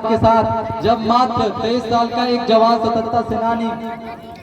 बात के साथ जब मात्र 23 साल का एक जवान स्वतंत्रता सेनानी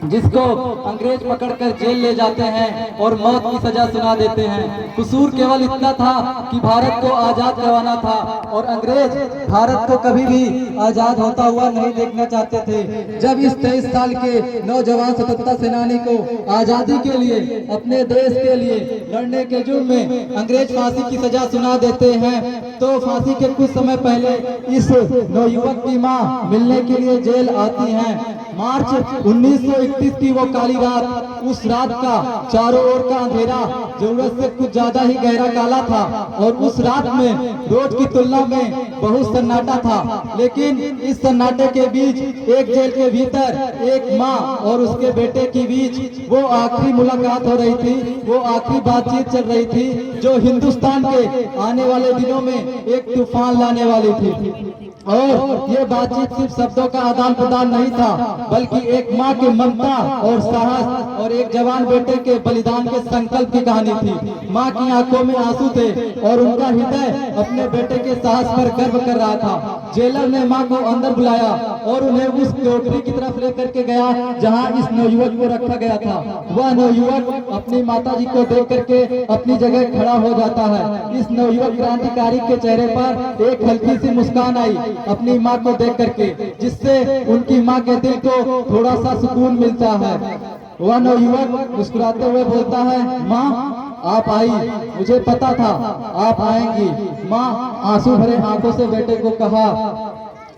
जिसको अंग्रेज पकड़कर जेल ले जाते हैं और मौत की सजा सुना देते हैं। कसूर केवल इतना था कि भारत को आजाद करवाना था और अंग्रेज भारत को कभी भी आजाद होता हुआ नहीं देखना चाहते थे। जब इस 23 साल के नौजवान स्वतंत्रता सेनानी को आजादी के लिए, अपने देश के लिए लड़ने के जुर्म में अंग्रेज फांसी की सजा सुना देते हैं, तो फांसी के कुछ समय पहले इस नौयुवक की मां मिलने के लिए जेल आती हैं। मार्च 1931 की वो काली रात, उस रात का चारों ओर का अंधेरा जरूरत से कुछ ज्यादा ही गहरा काला था और उस रात में रोज की तुलना में बहुत सन्नाटा था। लेकिन इस सन्नाटे के बीच एक जेल के भीतर एक माँ और उसके बेटे के बीच वो आखिरी मुलाकात हो रही थी, वो आखिरी बातचीत चल रही थी जो हिंदुस्तान के आने वाले दिनों में एक तूफान लाने वाली थी। और ये बातचीत सिर्फ शब्दों का आदान प्रदान नहीं था, बल्कि एक माँ के ममता और साहस और एक जवान बेटे के बलिदान के संकल्प की कहानी थी। माँ की आंखों में आंसू थे और उनका हृदय अपने बेटे के साहस पर गर्व कर रहा था। जेलर ने माँ को अंदर बुलाया और उन्हें उस कोठरी की तरफ लेकर के गया जहाँ इस नौयुवक को रखा गया था। वह नौयुवक अपनी माता जी को देख करके अपनी जगह खड़ा हो जाता है। इस नौयुवक क्रांतिकारी के चेहरे पर एक हल्की सी मुस्कान आई अपनी माँ को देख करके, जिससे उनकी माँ के दिल को थोड़ा सा सुकून मिलता है। वह नौयुवक मुस्कुराते हुए बोलता है, माँ आप आई, मुझे पता था आप आएंगी। माँ आंसू भरे आंखों से बेटे को कहा,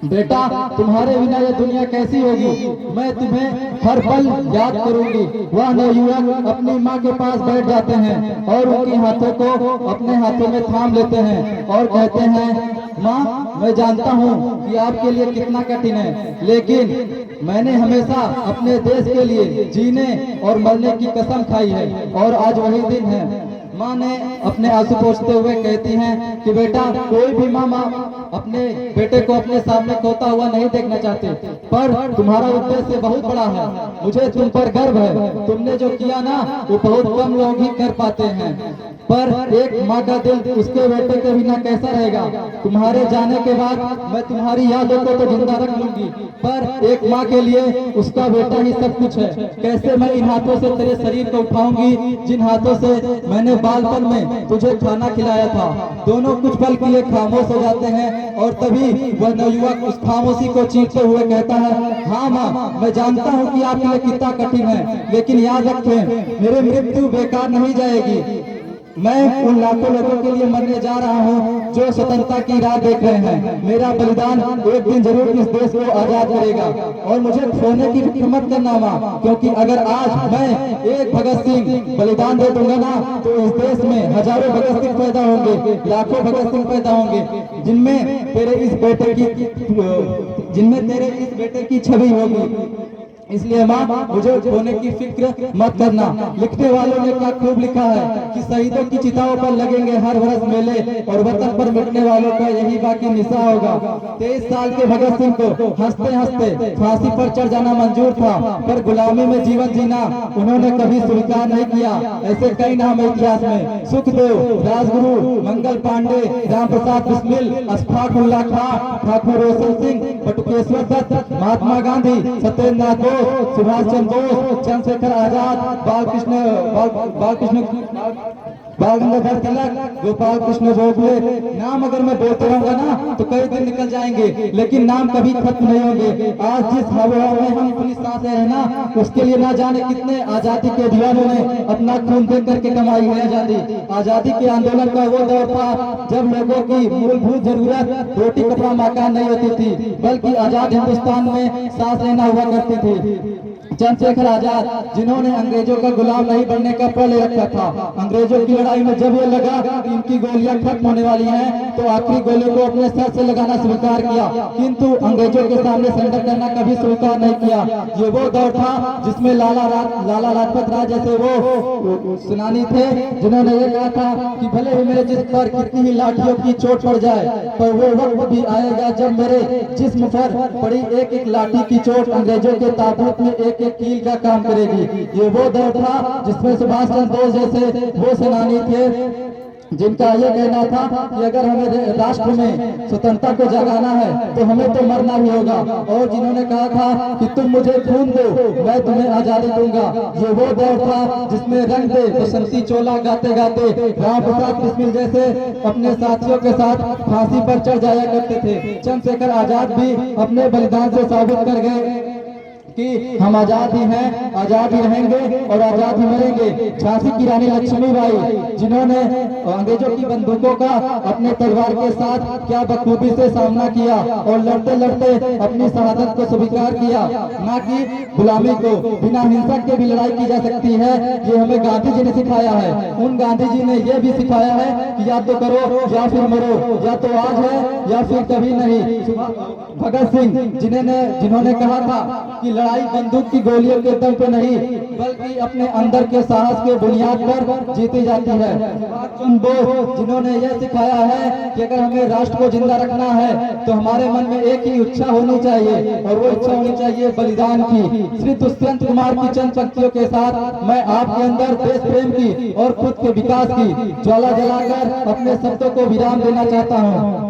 बेटा तुम्हारे बिना ये दुनिया कैसी होगी, मैं तुम्हें हर पल याद करूंगी। वह नौयुवक अपनी माँ के पास बैठ जाते हैं और उनके हाथों को अपने हाथों में थाम लेते हैं और कहते हैं, माँ मैं जानता हूँ कि आपके लिए कितना कठिन है, लेकिन मैंने हमेशा अपने देश के लिए जीने और मरने की कसम खाई है और आज वही दिन है। माँ ने अपने आंसू पोंछते हुए कहती हैं कि बेटा कोई भी माँ अपने बेटे को अपने सामने खोता हुआ नहीं देखना चाहते, पर तुम्हारा उद्देश्य बहुत बड़ा है, मुझे तुम पर गर्व है। तुमने जो किया ना वो बहुत कम लोग ही कर पाते हैं, पर एक माँ का दिल उसके बेटे के बिना कैसा रहेगा। तुम्हारे जाने के बाद मैं तुम्हारी यादों को तो जिंदा रख लूंगी, पर एक माँ के लिए उसका बेटा ही सब कुछ है। कैसे मैं इन हाथों से तेरे शरीर को उठाऊंगी जिन हाथों से मैंने बालपन में तुझे खाना खिलाया था। दोनों कुछ पल के लिए खामोश हो जाते हैं और तभी वह नौयुवक उस खामोशी को चीरते हुए कहता है, हाँ माँ मैं जानता हूँ कि आपके लिए कितना कठिन है, लेकिन याद रखें मेरी मृत्यु बेकार नहीं जाएगी। मैं उन लाखों लोगों के लिए मरने जा रहा हूँ जो स्वतंत्रता की राह देख रहे हैं। मेरा बलिदान एक दिन जरूर इस देश को आजाद करेगा और मुझे खोने की फिक्र मत करना माँ, क्योंकि अगर आज मैं एक भगत सिंह बलिदान दे दूंगा ना तो इस देश में हजारों भगत सिंह पैदा होंगे, लाखों भगत सिंह पैदा होंगे, जिनमें तेरे इस बेटे की छवि होगी। इसलिए माँ मुझे खोने की फिक्र मत करना। लिखने वालों ने क्या खूब लिखा है कि शहीदों की चिताओं पर लगेंगे हर वर्ष मेले और वतन पर मिटने वालों का यही बाकी निशा होगा। 23 साल के भगत सिंह को हंसते हंसते फांसी पर चढ़ जाना मंजूर था, पर गुलामी में जीवन जीना उन्होंने कभी स्वीकार नहीं किया। ऐसे कई नाम है इतिहास में, सुखदेव, राजगुरु, मंगल पांडे, राम प्रसाद बिस्मिल, अशफाक उल्लाह खां, ठाकुर रोशन सिंह, बटुकेश्वर दत्त, महात्मा गांधी, सत्येंद्रनाथ बोस, सुभाष चंद्र बोस, चंद्रशेखर आजाद, बाल गंगाधर तिलक, गोपाल कृष्ण गोखले। नाम अगर मैं बोलते रहूंगा ना तो कई दिन निकल जाएंगे, लेकिन नाम कभी खत्म नहीं होंगे। आज जिस हवा में हम अपनी सांसें हैं ना, उसके लिए ना जाने कितने आजादी के दीवानों ने अपना खून दे करके कमाई है आजादी। आजादी के आंदोलन का वो दौर था जब लोगों की मूलभूत जरूरत रोटी कपड़ा मकान नहीं होती थी, बल्कि आजाद हिंदुस्तान में सांस लेना हुआ करती थी। चंद्रशेखर आजाद जिन्होंने अंग्रेजों का गुलाम नहीं बनने का प्रण ले रखा था, अंग्रेजों की लड़ाई में जब ये लगा कि इनकी गोलियां खत्म होने वाली हैं तो आखिरी गोली को अपने सर से लगाना स्वीकार किया, किंतु अंग्रेजों के सामने सरेंडर करना कभी स्वीकार नहीं किया। ये वो दौर था जिसमें लाला लाजपत राय जैसे वो सेनानी थे जिन्होंने ये कहा था कि भले ही मेरे जिस्म पर कितनी ही लाठियों की चोट पड़ जाए, पर वो वक्त भी आएगा जब मेरे जिस्म पर पड़ी एक एक लाठी की चोट अंग्रेजों के ताबूत में एक एक कील का काम करेगी। ये वो दौर था जिसमें सुभाष चंद्र बोस जैसे वो सेनानी थे जिनका ये कहना था कि अगर हमें राष्ट्र में स्वतंत्रता को जगाना है तो हमें तो मरना ही होगा, और जिन्होंने कहा था कि तुम मुझे खून दो मैं तुम्हें आजादी दूंगा। ये वो दौर था जिसमें रंग दे बसंती चोला गाते गाते राम प्रसाद बिस्मिल जैसे अपने साथियों के साथ फांसी पर चढ़ जाया करते थे। चंद्रशेखर आजाद भी अपने बलिदान से साबित कर गए कि हम आजाद ही हैं, आजाद ही रहेंगे और आजाद ही मरेंगे। झांसी की रानी लक्ष्मीबाई जिन्होंने अंग्रेजों की बंदूकों का अपने तलवार के साथ क्या बखूबी से सामना किया और लड़ते लड़ते अपनी शहादत को स्वीकार किया, ना कि गुलामी को। बिना हिंसा के भी लड़ाई की जा सकती है, ये हमें गांधी जी ने सिखाया है। उन गांधी जी ने यह भी सिखाया है कि या तो करो या फिर मरो, या तो आज है या फिर कभी नहीं। भगत सिंह जिन्होंने कहा था कि लड़ाई बंदूक की गोलियों के दम पे नहीं बल्कि अपने अंदर के साहस के बुनियाद पर जीती जाती है। बोस जिन्होंने यह सिखाया है कि अगर हमें राष्ट्र को जिंदा रखना है तो हमारे मन में एक ही इच्छा होनी चाहिए, और वो इच्छा होनी चाहिए बलिदान की। श्री दुष्यंत कुमार की चंद पंक्तियों के साथ मैं आपके अंदर देश प्रेम की और खुद के विकास की ज्वाला जलाकर अपने शब्दों को विराम देना चाहता हूँ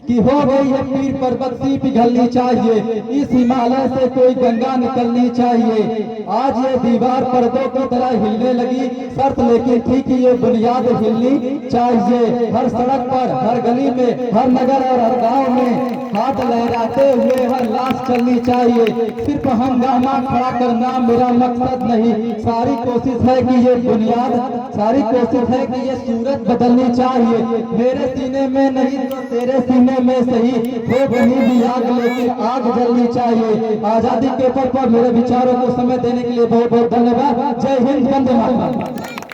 कि हो गई है पीर पर्वत सी पिघलनी चाहिए, इस हिमालय से कोई गंगा निकलनी चाहिए। आज ये दीवार पर्दों की तरह हिलने लगी, शर्त लेकिन थी कि ये बुनियाद हिलनी चाहिए। हर सड़क पर, हर गली में, हर नगर और हर गांव में हाथ लहराते हुए हर लाश चलनी चाहिए। सिर्फ हंगामा खड़ा करना मेरा मकसद नहीं, सारी कोशिश है कि ये बुनियाद, सारी कोशिश है कि ये सूरत बदलनी चाहिए। मेरे सीने में नहीं तो तेरे सीने में सही हो बनी भी आग, लेकिन आग जलनी चाहिए। आजादी के ऊपर पर मेरे विचारों को समय देने के लिए बहुत बहुत धन्यवाद। जय हिंद, वंदे मातरम।